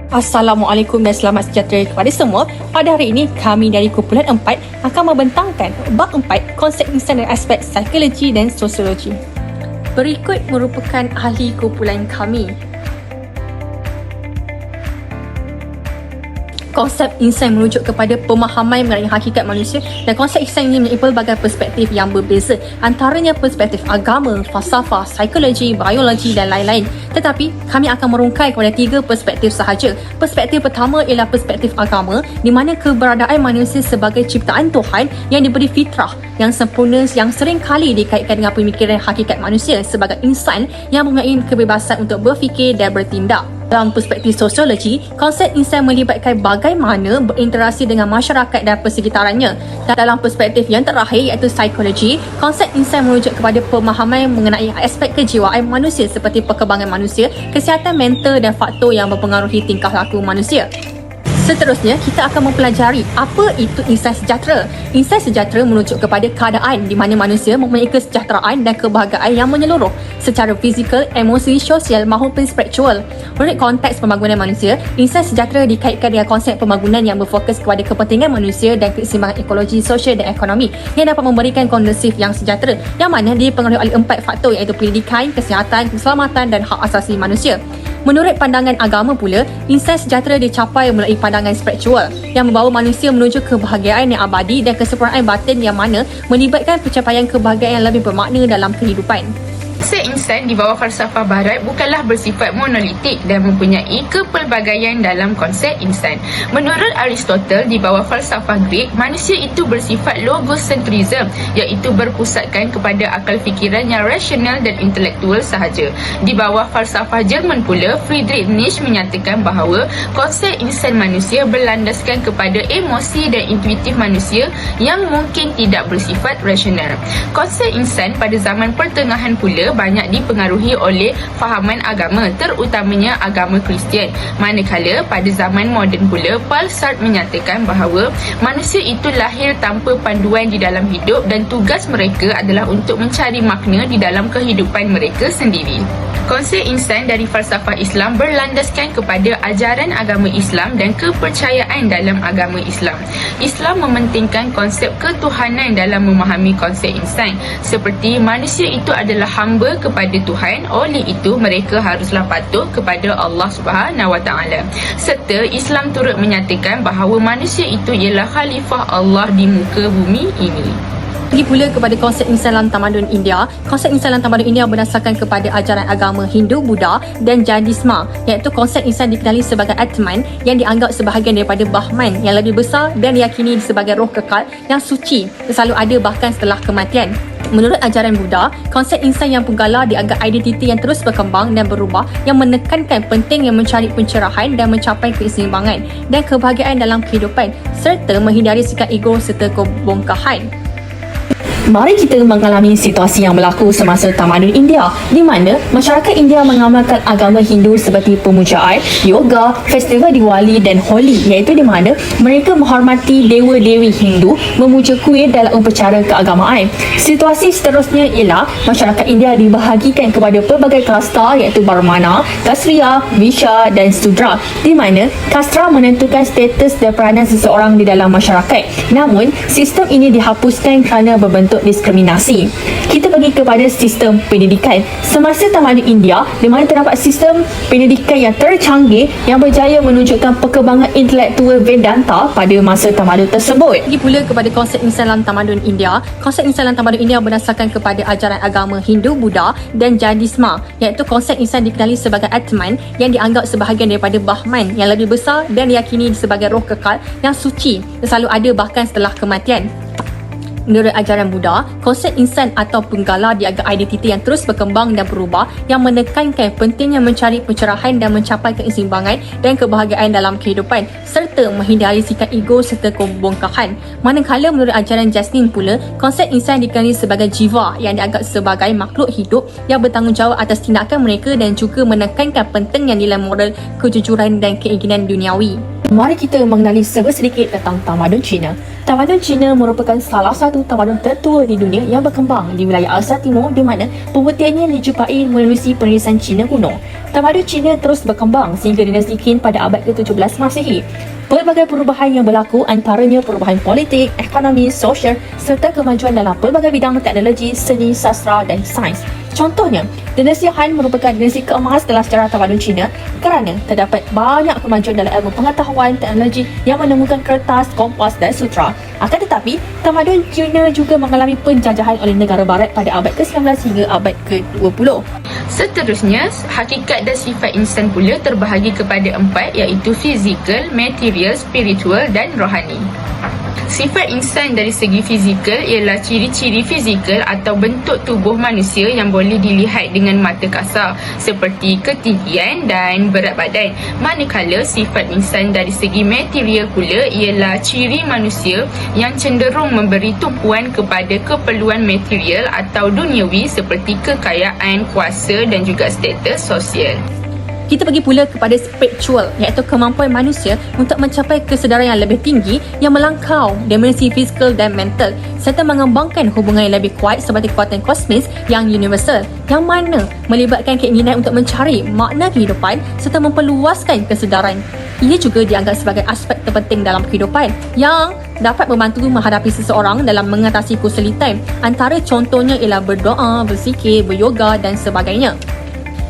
Assalamualaikum dan selamat sejahtera kepada semua. Pada hari ini, kami dari Kumpulan 4 akan membentangkan bab 4 konsep insan dan aspek psikologi dan sosiologi. Berikut merupakan ahli kumpulan kami. Konsep insan merujuk kepada pemahaman mengenai hakikat manusia, dan konsep insan ini mempunyai pelbagai perspektif yang berbeza, antaranya perspektif agama, falsafah, psikologi, biologi dan lain-lain. Tetapi kami akan merungkai kepada 3 perspektif sahaja. Perspektif pertama ialah perspektif agama, di mana keberadaan manusia sebagai ciptaan Tuhan yang diberi fitrah yang sempurna, yang sering kali dikaitkan dengan pemikiran hakikat manusia sebagai insan yang mempunyai kebebasan untuk berfikir dan bertindak. Dalam perspektif sosiologi, konsep insan melibatkan bagaimana berinteraksi dengan masyarakat dan persekitarannya. Dan dalam perspektif yang terakhir iaitu psikologi, konsep insan merujuk kepada pemahaman mengenai aspek kejiwaan manusia seperti perkembangan manusia, kesihatan mental dan faktor yang mempengaruhi tingkah laku manusia. Seterusnya, kita akan mempelajari apa itu insan sejahtera. Insan sejahtera merujuk kepada keadaan di mana manusia mempunyai kesejahteraan dan kebahagiaan yang menyeluruh secara fizikal, emosi, sosial maupun spiritual. Menurut konteks pembangunan manusia, insan sejahtera dikaitkan dengan konsep pembangunan yang berfokus kepada kepentingan manusia dan keseimbangan ekologi, sosial dan ekonomi yang dapat memberikan kondusif yang sejahtera, yang mana dipengaruhi oleh 4 faktor iaitu pendidikan, kesihatan, keselamatan dan hak asasi manusia. Menurut pandangan agama pula, insan sejahtera dicapai melalui pandangan spiritual yang membawa manusia menuju kebahagiaan yang abadi dan kesempurnaan batin, yang mana melibatkan pencapaian kebahagiaan yang lebih bermakna dalam kehidupan. Konsep insan di bawah falsafah barat bukanlah bersifat monolitik dan mempunyai kepelbagaian dalam konsep insan. Menurut Aristotle, di bawah falsafah Greek, manusia itu bersifat logocentrism, iaitu berpusatkan kepada akal fikiran yang rasional dan intelektual sahaja. Di bawah falsafah Jerman pula, Friedrich Nietzsche menyatakan bahawa konsep insan manusia berlandaskan kepada emosi dan intuitif manusia yang mungkin tidak bersifat rasional. Konsep insan pada zaman pertengahan pula banyak dipengaruhi oleh fahaman agama, terutamanya agama Kristian. Manakala pada zaman moden pula, Paul Sartre menyatakan bahawa manusia itu lahir tanpa panduan di dalam hidup dan tugas mereka adalah untuk mencari makna di dalam kehidupan mereka sendiri. Konsep insan dari falsafah Islam berlandaskan kepada ajaran agama Islam dan kepercayaan dalam agama Islam. Islam mementingkan konsep ketuhanan dalam memahami konsep insan, seperti manusia itu adalah hamba kepada Tuhan, oleh itu mereka haruslah patuh kepada Allah Subhanahu Wa Taala. Serta Islam turut menyatakan bahawa manusia itu ialah khalifah Allah di muka bumi ini. Lagi pula kepada konsep insan dalam tamadun India. Konsep insan dalam tamadun India berdasarkan kepada ajaran agama Hindu, Buddha dan Jainisme, iaitu konsep insan dikenali sebagai Atman yang dianggap sebahagian daripada Brahman yang lebih besar dan diyakini sebagai roh kekal yang suci yang selalu ada bahkan setelah kematian. Menurut ajaran Buddha, konsep insan yang penggala dianggap identiti yang terus berkembang dan berubah, yang menekankan pentingnya mencari pencerahan dan mencapai keseimbangan dan kebahagiaan dalam kehidupan, serta menghindari sikap ego serta kebongkahan. Mari kita mengalami situasi yang berlaku semasa tamadun India, di mana masyarakat India mengamalkan agama Hindu seperti pemujaan, yoga, festival Diwali dan Holi, iaitu di mana mereka menghormati dewa-dewi Hindu, memuja kuil dalam upacara keagamaan. Situasi seterusnya ialah masyarakat India dibahagikan kepada pelbagai kasta, iaitu Brahmana, Kshatriya, Vaishya dan Sudra, di mana kasta menentukan status dan peranan seseorang di dalam masyarakat. Namun, sistem ini dihapuskan kerana berbentuk diskriminasi. Kita pergi kepada sistem pendidikan. Semasa tamadun India, di mana terdapat sistem pendidikan yang tercanggih yang berjaya menunjukkan perkembangan intelektual Vedanta pada masa tamadun tersebut. Lagi pula kepada konsep insan dalam tamadun India. Konsep insan dalam tamadun India berdasarkan kepada ajaran agama Hindu, Buddha dan Jainisme, iaitu konsep insan dikenali sebagai Atman yang dianggap sebahagian daripada Brahman yang lebih besar dan diyakini sebagai roh kekal yang suci yang selalu ada bahkan setelah kematian. Menurut ajaran Buddha, konsep insan atau penggala dianggap identiti yang terus berkembang dan berubah, yang menekankan pentingnya mencari pencerahan dan mencapai keseimbangan dan kebahagiaan dalam kehidupan, serta menghindari sikap ego serta kebongkahan. Manakala menurut ajaran Jainisme pula, konsep insan dikenali sebagai jiwa yang dianggap sebagai makhluk hidup yang bertanggungjawab atas tindakan mereka dan juga menekankan pentingnya nilai moral, kejujuran dan keinginan duniawi. Mari kita mengenali sedikit tentang tamadun Cina. Tamadun Cina merupakan salah satu tamadun tertua di dunia yang berkembang di wilayah Asia Timur di mana pembuktiannya dijumpai melalui penulisan Cina kuno. Tamadun Cina terus berkembang sehingga dinasti Qin pada abad ke-17 Masihi. Pelbagai perubahan yang berlaku antaranya perubahan politik, ekonomi, sosial serta kemajuan dalam pelbagai bidang teknologi, seni, sastra dan sains. Contohnya, dinasti Han merupakan dinasti keemas dalam sejarah tamadun Cina kerana terdapat banyak kemajuan dalam ilmu pengetahuan teknologi yang menemukan kertas, kompas dan sutra. Akan tetapi, tamadun Cina juga mengalami penjajahan oleh negara barat pada abad ke-19 hingga abad ke-20. Seterusnya, hakikat dan sifat insan pula terbahagi kepada 4 iaitu fizikal, material, spiritual dan rohani. Sifat insan dari segi fizikal ialah ciri-ciri fizikal atau bentuk tubuh manusia yang boleh dilihat dengan mata kasar seperti ketinggian dan berat badan. Manakala sifat insan dari segi material pula ialah ciri manusia yang cenderung memberi tumpuan kepada keperluan material atau duniawi seperti kekayaan, kuasa dan juga status sosial. Kita pergi pula kepada spiritual, iaitu kemampuan manusia untuk mencapai kesedaran yang lebih tinggi yang melangkau dimensi fizikal dan mental serta mengembangkan hubungan yang lebih kuat seperti kekuatan kosmis yang universal yang mana melibatkan keinginan untuk mencari makna kehidupan serta memperluaskan kesedaran. Ia juga dianggap sebagai aspek terpenting dalam kehidupan yang dapat membantu menghadapi seseorang dalam mengatasi kesulitan. Antara contohnya ialah berdoa, berzikir, beryoga dan sebagainya.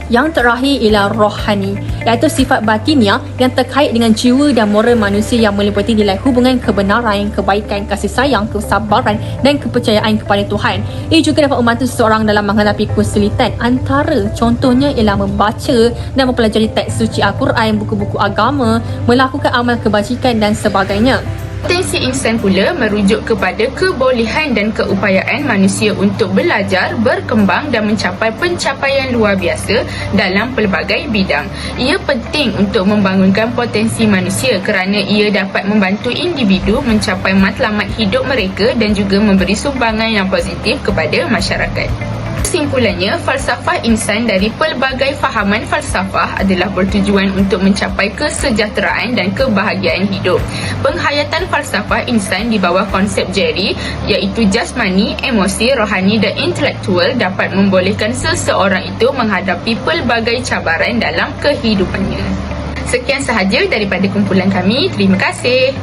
Yang terakhir ialah rohani, iaitu sifat batiniah yang terkait dengan jiwa dan moral manusia yang meliputi nilai hubungan kebenaran, kebaikan, kasih sayang, kesabaran dan kepercayaan kepada Tuhan. Ia juga dapat membantu seseorang dalam menghadapi kesulitan. Antara contohnya ialah membaca dan mempelajari teks suci Al-Quran, buku-buku agama, melakukan amal kebajikan dan sebagainya. Potensi insan pula merujuk kepada kebolehan dan keupayaan manusia untuk belajar, berkembang dan mencapai pencapaian luar biasa dalam pelbagai bidang. Ia penting untuk membangunkan potensi manusia kerana ia dapat membantu individu mencapai matlamat hidup mereka dan juga memberi sumbangan yang positif kepada masyarakat. Kesimpulannya, falsafah insan dari pelbagai fahaman falsafah adalah bertujuan untuk mencapai kesejahteraan dan kebahagiaan hidup. Penghayatan falsafah insan di bawah konsep Jerry iaitu jasmani, emosi, rohani dan intelektual dapat membolehkan seseorang itu menghadapi pelbagai cabaran dalam kehidupannya. Sekian sahaja daripada kumpulan kami. Terima kasih.